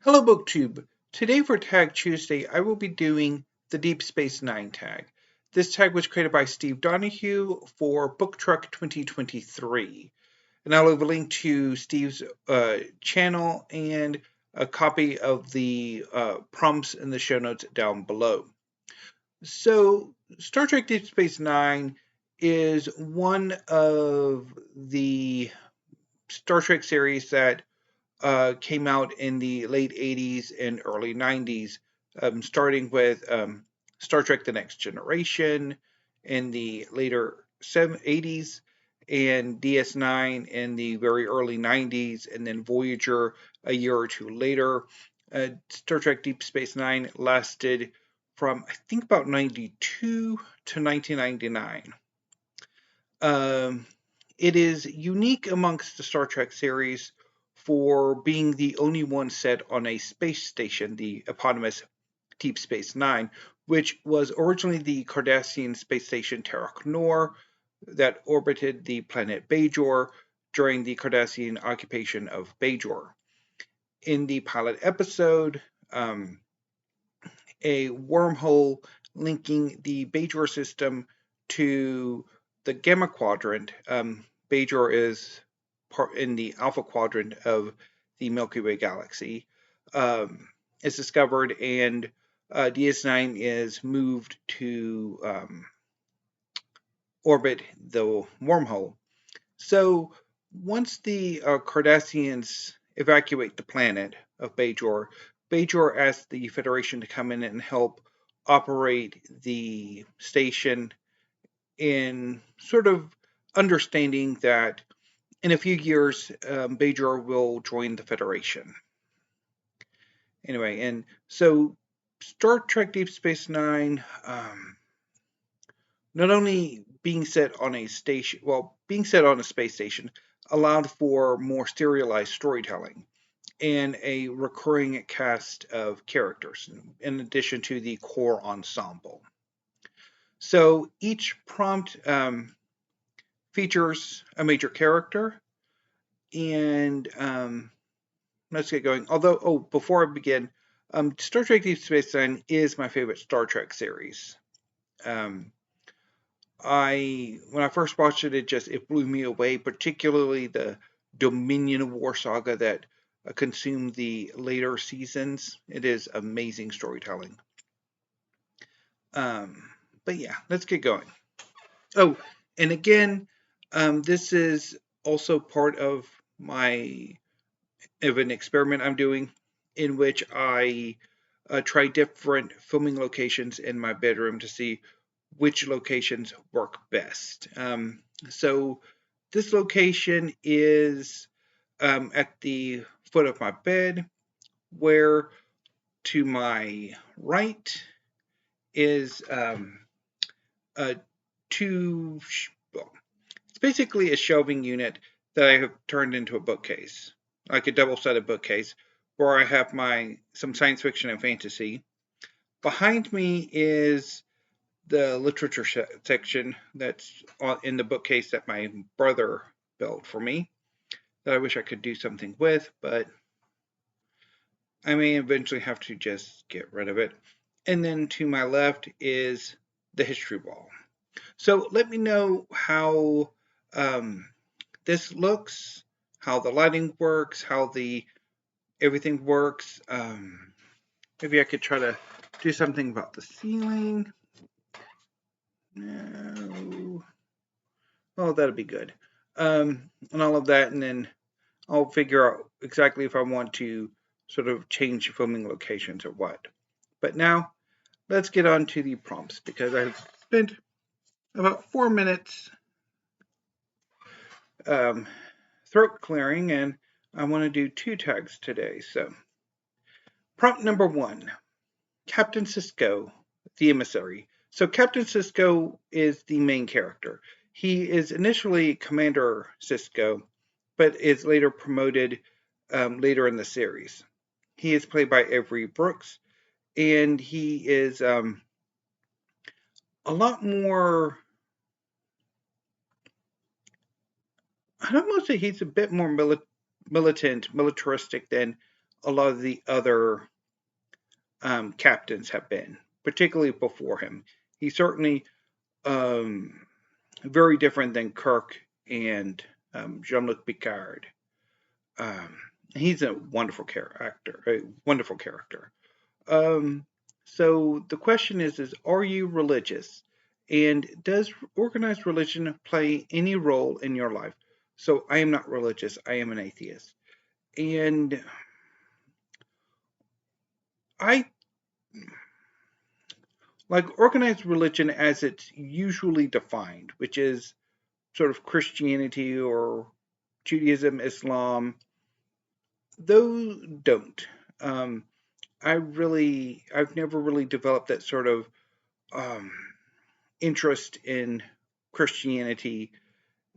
Hello BookTube. Today for Tag Tuesday, I will be doing the Deep Space Nine tag. This tag was created by Steve Donahue for Book Truck 2023. And I'll leave a link to Steve's channel and a copy of the prompts in the show notes down below. So, Star Trek Deep Space Nine is one of the Star Trek series that came out in the late 80s and early 90s, starting with Star Trek The Next Generation in the later 80s, and DS9 in the very early 90s, and then Voyager a year or two later. Star Trek Deep Space Nine lasted from, I think, about 92 to 1999. It is unique amongst the Star Trek series for being the only one set on a space station, the eponymous Deep Space Nine, which was originally the Cardassian space station Terok Nor that orbited the planet Bajor during the Cardassian occupation of Bajor. In the pilot episode, a wormhole linking the Bajor system to the Gamma Quadrant. Bajor is part in the Alpha Quadrant of the Milky Way galaxy. Is discovered, and DS9 is moved to orbit the wormhole. So once the Cardassians evacuate the planet of Bajor, Bajor asks the Federation to come in and help operate the station in sort of understanding that in a few years, Bajor will join the Federation. Anyway, and so Star Trek Deep Space Nine, not only being set on a station, being set on a space station, allowed for more serialized storytelling and a recurring cast of characters, in addition to the core ensemble. So each prompt features a major character, and let's get going. Although, before I begin, Star Trek Deep Space Nine is my favorite Star Trek series. When I first watched it, it blew me away, particularly the Dominion War saga that consumed the later seasons. It is amazing storytelling. But yeah, let's get going. Oh, and again, this is also part of an experiment I'm doing, in which I try different filming locations in my bedroom to see which locations work best. So this location is at the foot of my bed, where to my right is it's basically a shelving unit that I have turned into a bookcase, like a double-sided bookcase, where I have some science fiction and fantasy. Behind me is the literature section that's in the bookcase that my brother built for me, that I wish I could do something with, but I may eventually have to just get rid of it. And then to my left is the history wall. So let me know how this looks, how the lighting works, how everything works. Maybe I could try to do something about the ceiling. No. Oh, that'll be good. And all of that, and then I'll figure out exactly if I want to sort of change filming locations or what. But now, let's get on to the prompts, because I've spent about 4 minutes throat clearing, and I want to do 2 tags today. So, prompt number 1, Captain Sisko, the Emissary. So Captain Sisko is the main character. He is initially Commander Sisko, but is later promoted later in the series. He is played by Avery Brooks, and he is a lot more, I'd almost say he's a bit more militaristic than a lot of the other captains have been, particularly before him. He's certainly very different than Kirk and Jean-Luc Picard. Um, he's a wonderful character, a wonderful character. Um, so the question is are you religious? And does organized religion play any role in your life? So I am not religious. I am an atheist. And I like organized religion as it's usually defined, which is sort of Christianity or Judaism, Islam. Those don't. Um, I've never really developed that sort of um, interest in Christianity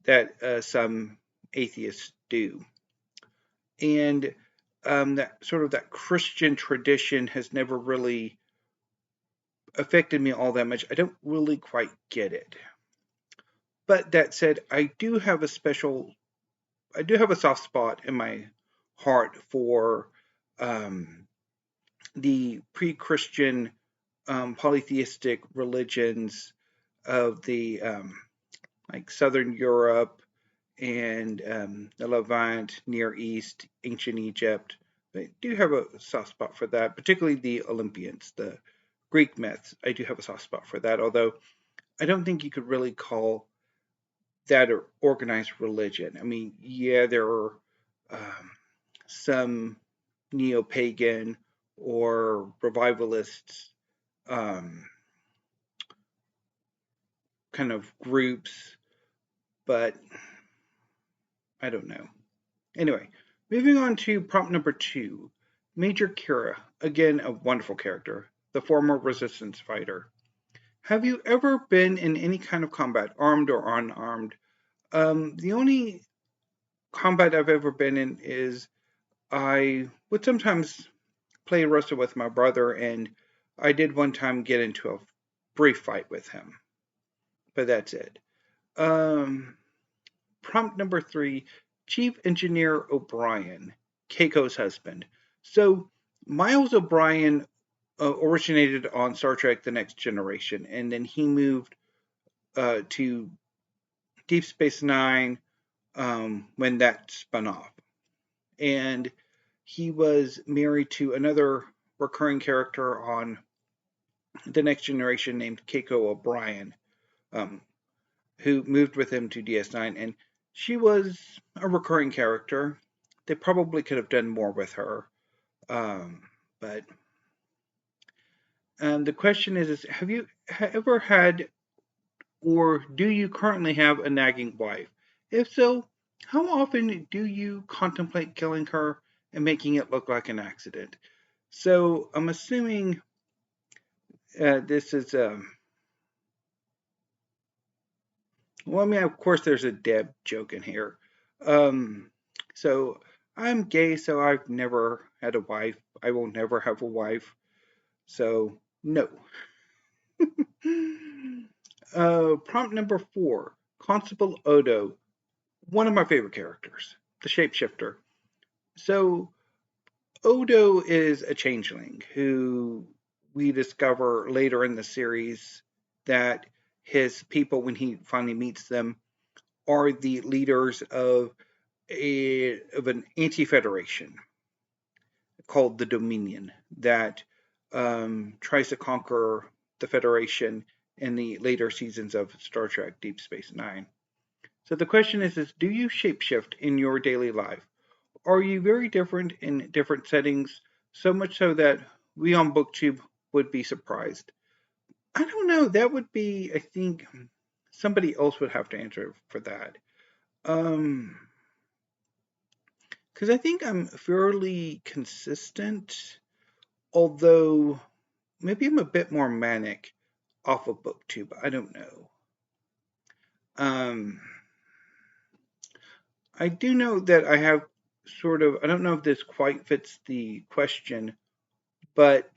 that some atheists do. And that Christian tradition has never really affected me all that much. I don't really quite get it. But that said, I do have a soft spot in my heart for the pre-Christian polytheistic religions of the like Southern Europe and the Levant, Near East, ancient Egypt. I do have a soft spot for that, particularly the Olympians, the Greek myths. I do have a soft spot for that, although I don't think you could really call that an organized religion. I mean, yeah, there are some neo-pagan or revivalists kind of groups, but I don't know. Anyway, moving on to prompt number 2. Major Kira, again a wonderful character, the former resistance fighter. Have you ever been in any kind of combat, armed or unarmed? The only combat I've ever been in is I would sometimes play wrestle with my brother, and I did one time get into a brief fight with him, but that's it. Um, Prompt number 3, Chief Engineer O'Brien, Keiko's husband. So Miles O'Brien originated on Star Trek The Next Generation, and then he moved to Deep Space Nine when that spun off. And he was married to another recurring character on The Next Generation named Keiko O'Brien, um, who moved with him to DS9. And she was a recurring character. They probably could have done more with her. But the question is have you ever had or do you currently have a nagging wife? If so, how often do you contemplate killing her and making it look like an accident? So I'm assuming this is well, I mean, of course, there's a Deb joke in here. Um, so I'm gay, so I've never had a wife. I will never have a wife. So no. Prompt number 4, Constable Odo, one of my favorite characters, the shapeshifter. So Odo is a changeling who we discover later in the series that his people, when he finally meets them, are the leaders of an anti-federation called the Dominion that tries to conquer the Federation in the later seasons of Star Trek Deep Space Nine. So the question is do you shapeshift in your daily life? Are you very different in different settings, so much so that we on BookTube would be surprised? I don't know. That would be, I think, somebody else would have to answer for that. Because I think I'm fairly consistent, although maybe I'm a bit more manic off of BookTube. I don't know. Um, I do know that I have I don't know if this quite fits the question, but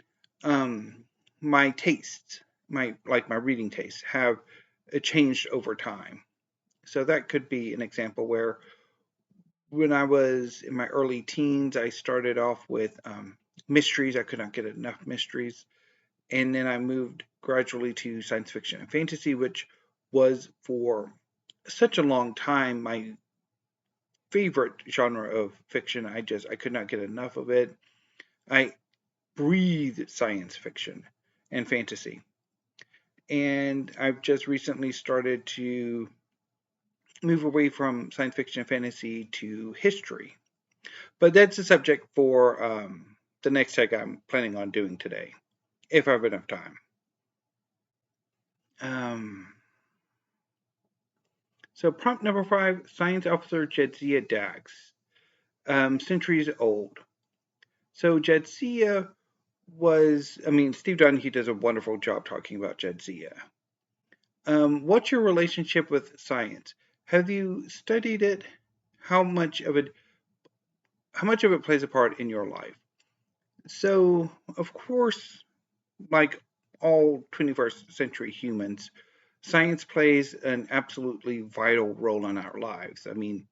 my tastes, my reading tastes have changed over time. So that could be an example where when I was in my early teens, I started off with mysteries. I could not get enough mysteries. And then I moved gradually to science fiction and fantasy, which was for such a long time my favorite genre of fiction. I could not get enough of it. I breathed science fiction and fantasy. And I've just recently started to move away from science fiction and fantasy to history. But that's a subject for the next tag I'm planning on doing today, if I have enough time. Um, so prompt number 5, Science Officer Jadzia Dax, centuries old. So Jadzia Steve Donahue does a wonderful job talking about Jadzia. What's your relationship with science? Have you studied it? How much of it plays a part in your life? So, of course, like all 21st century humans, science plays an absolutely vital role in our lives. I mean,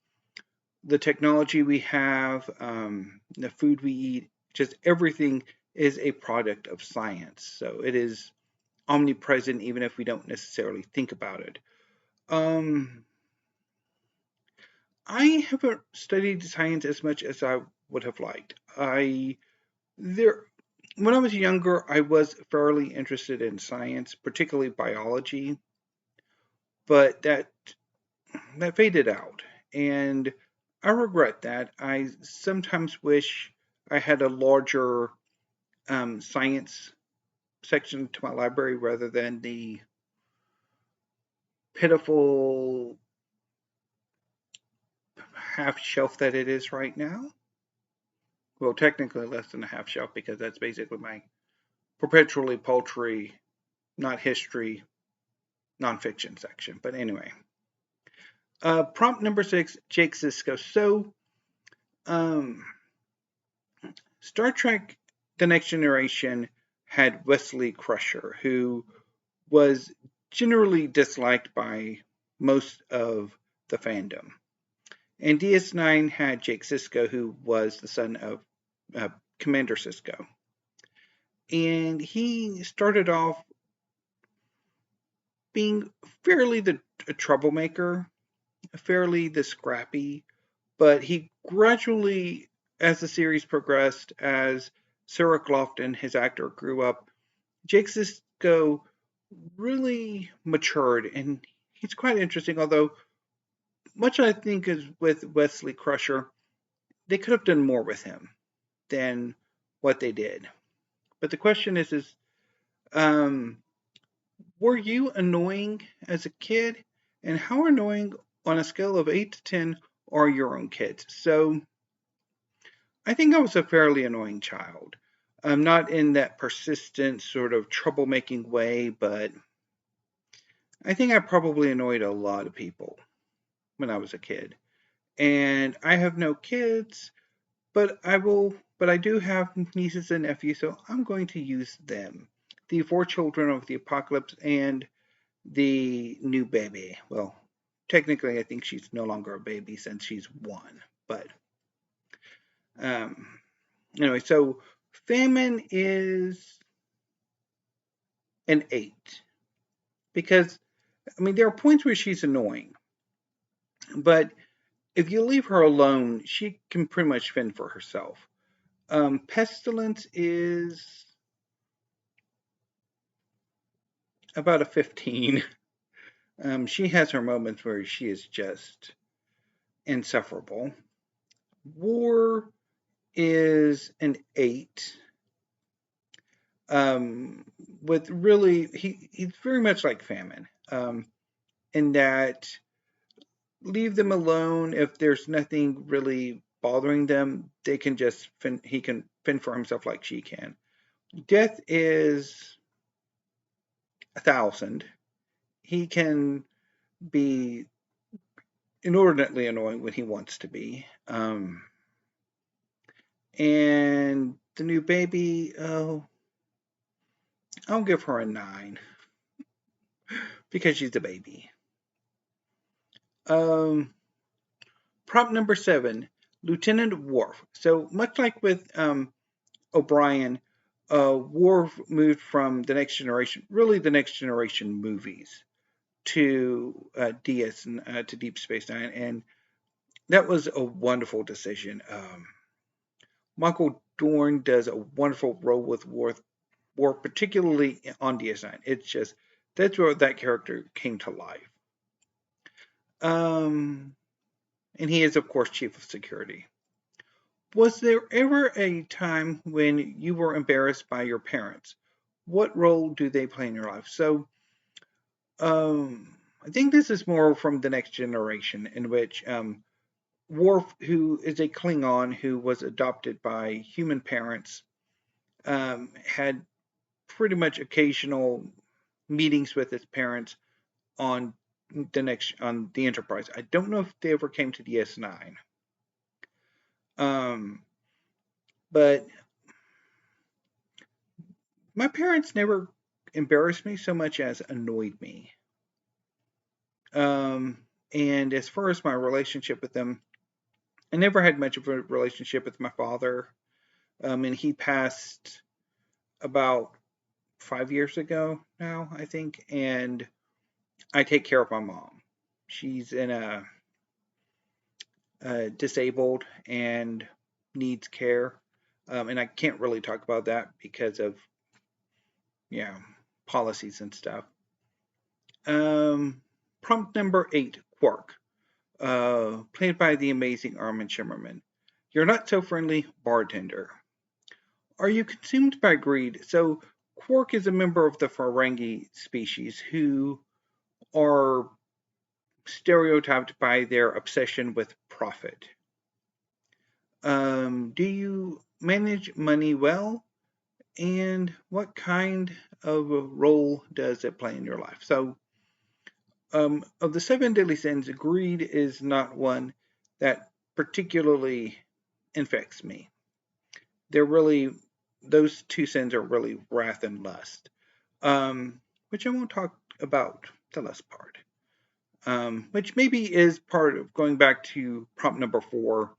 the technology we have, the food we eat, just everything is a product of science. So it is omnipresent even if we don't necessarily think about it. I haven't studied science as much as I would have liked. There When I was younger, I was fairly interested in science, particularly biology, but that faded out, and I regret that. I sometimes wish I had a larger science section to my library rather than the pitiful half shelf that it is right now. Well, technically less than a half shelf because that's basically my perpetually paltry, not history, nonfiction section. But anyway, prompt number 6, Jake Sisko. So, um, Star Trek: The Next Generation had Wesley Crusher, who was generally disliked by most of the fandom. And DS9 had Jake Sisko, who was the son of Commander Sisko. And he started off being fairly a troublemaker, fairly the scrappy, but he gradually, as the series progressed, as Sarah Lofton, his actor, grew up, Jake Sisko really matured, and he's quite interesting. Although much I think is with Wesley Crusher, they could have done more with him than what they did. But the question is um, were you annoying as a kid, and how annoying on a scale of 8 to 10 are your own kids? So I think I was a fairly annoying child. Not in that persistent sort of troublemaking way, but I think I probably annoyed a lot of people when I was a kid. And I have no kids, but I do have nieces and nephews, so I'm going to use them. The 4 children of the apocalypse and the new baby. Well, technically, I think she's no longer a baby since she's 1. But um, anyway, so famine is an 8 because there are points where she's annoying, but if you leave her alone, she can pretty much fend for herself. Pestilence is about a 15. She has her moments where she is just insufferable. War is an 8. With really, he's very much like famine, in that leave them alone. If there's nothing really bothering them, they can just he can fend for himself like she can. Death is 1,000. He can be inordinately annoying when he wants to be. And the new baby, oh, I'll give her a 9 because she's a baby. Um, Prompt number 7, Lieutenant Worf. So much like with O'Brien, Worf moved from the Next Generation, really the Next Generation movies, to DS and to Deep Space Nine, and that was a wonderful decision. Michael Dorn does a wonderful role with Worf, particularly on DS9. It's just that's where that character came to life. And he is, of course, Chief of Security. Was there ever a time when you were embarrassed by your parents? What role do they play in your life? So, I think this is more from the Next Generation, in which Worf, who is a Klingon who was adopted by human parents, had pretty much occasional meetings with his parents on the Enterprise. I don't know if they ever came to DS9. But my parents never embarrassed me so much as annoyed me. And as far as my relationship with them, I never had much of a relationship with my father. And he passed about 5 years ago now, I think. And I take care of my mom. She's in a disabled and needs care. And I can't really talk about that because of policies and stuff. Prompt number 8, Quark, played by the amazing Armin Shimmerman. You're not so friendly bartender. Are you consumed by greed? So Quark is a member of the Ferengi species who are stereotyped by their obsession with profit. Do you manage money well? And what kind of a role does it play in your life? So, of the 7 deadly sins, greed is not one that particularly infects me. Those 2 sins are really wrath and lust, which I won't talk about the lust part, which maybe is part of going back to prompt number 4,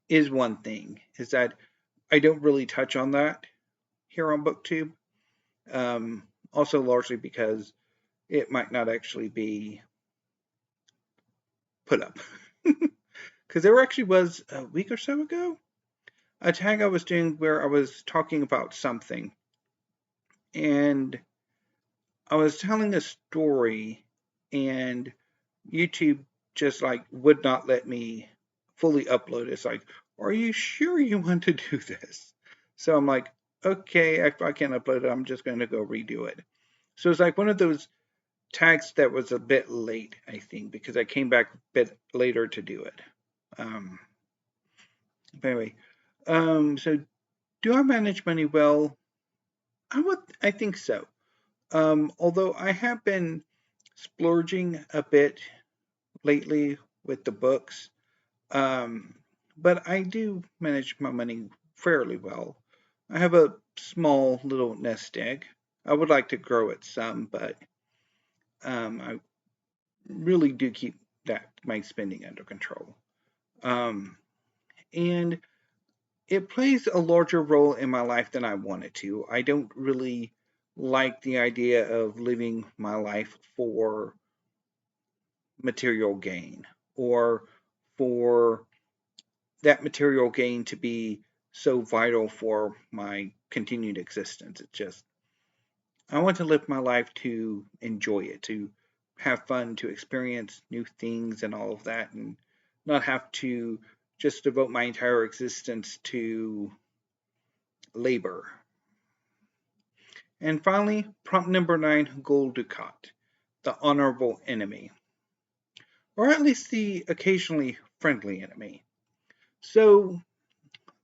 is one thing, is that I don't really touch on that here on BookTube. Also largely because it might not actually be put up. Because there actually was, a week or so ago, a tag I was doing where I was talking about something. And I was telling a story, and YouTube just would not let me fully upload it. It's like, are you sure you want to do this? So I'm like, okay, if I can't upload it, I'm just going to go redo it. So it's like one of those tags that was a bit late, I think, because I came back a bit later to do it. But anyway, so do I manage money well? I think so. Although I have been splurging a bit lately with the books, but I do manage my money fairly well. I have a small little nest egg. I would like to grow it some, but I really do keep my spending under control. And it plays a larger role in my life than I want it to. I don't really like the idea of living my life for material gain, or for that material gain to be so vital for my continued existence. It's just, I want to live my life to enjoy it, to have fun, to experience new things and all of that, and not have to just devote my entire existence to labor. And finally, prompt number 9, Gul Dukat, the honorable enemy, or at least the occasionally friendly enemy. So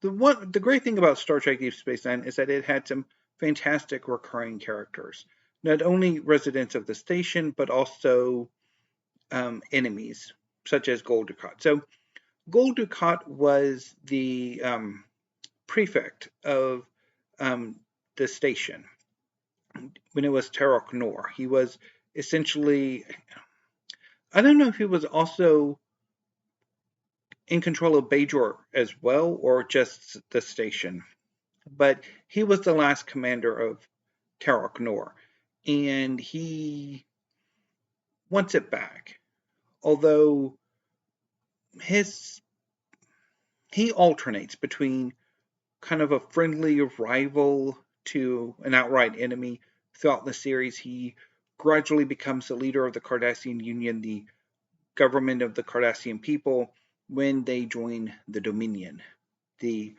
the great thing about Star Trek Deep Space Nine is that it had some fantastic recurring characters, not only residents of the station, but also enemies, such as Gul Dukat. So Gul Dukat was the prefect of the station when it was Terok Nor. He was essentially, I don't know if he was also in control of Bajor as well, or just the station. But he was the last commander of Tarok Nor, and he wants it back. Although he alternates between kind of a friendly rival to an outright enemy throughout the series. He gradually becomes the leader of the Cardassian Union, the government of the Cardassian people, when they join the Dominion, the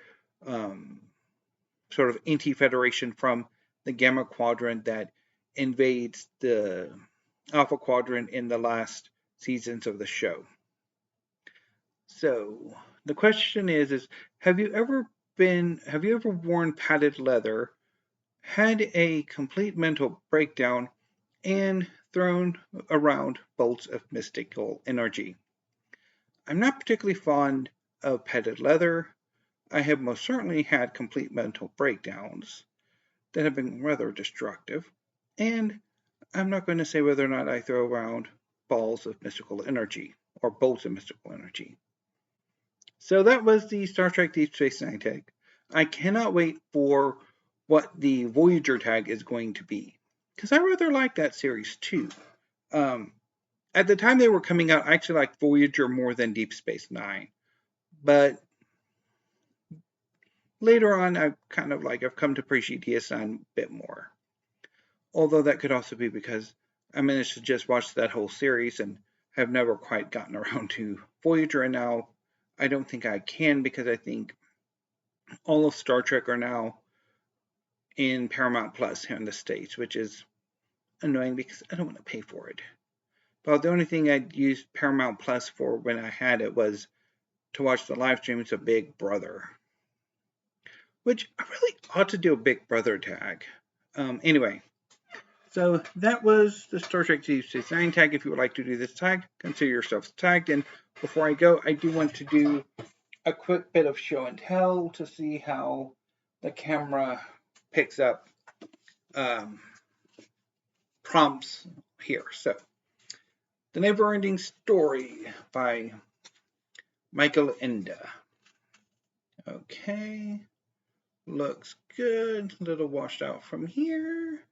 sort of anti-federation from the Gamma Quadrant that invades the Alpha Quadrant in the last seasons of the show. So the question is have you ever worn padded leather, had a complete mental breakdown, and thrown around bolts of mystical energy? I'm not particularly fond of padded leather. I have most certainly had complete mental breakdowns that have been rather destructive, and I'm not going to say whether or not I throw around balls of mystical energy or bolts of mystical energy. So that was the Star Trek Deep Space Nine tag. I cannot wait for what the Voyager tag is going to be, because I rather like that series too. At the time they were coming out, I actually liked Voyager more than Deep Space Nine, but later on I've come to appreciate DS9 a bit more. Although that could also be because I managed to just watch that whole series and have never quite gotten around to Voyager, and now I don't think I can, because I think all of Star Trek are now in Paramount Plus here in the States, which is annoying because I don't want to pay for it. But the only thing I'd used Paramount Plus for when I had it was to watch the live streams of Big Brother, which I really ought to do a Big Brother tag. Anyway, so that was the Star Trek Deep Space Nine tag. If you would like to do this tag, consider yourselves tagged. And before I go, I do want to do a quick bit of show and tell to see how the camera picks up prompts here. So, The Never-Ending Story by Michael Enda. Okay, looks good. A little washed out from here,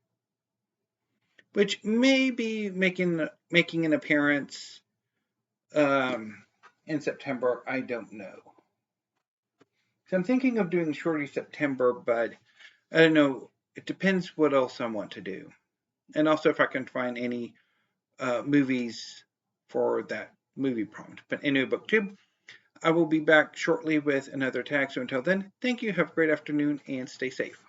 which may be making an appearance in September. I don't know. So I'm thinking of doing Shorty September, but I don't know. It depends what else I want to do, and also if I can find any movies for that movie prompt. But anyway, BookTube, I will be back shortly with another tag. So until then, thank you. Have a great afternoon and stay safe.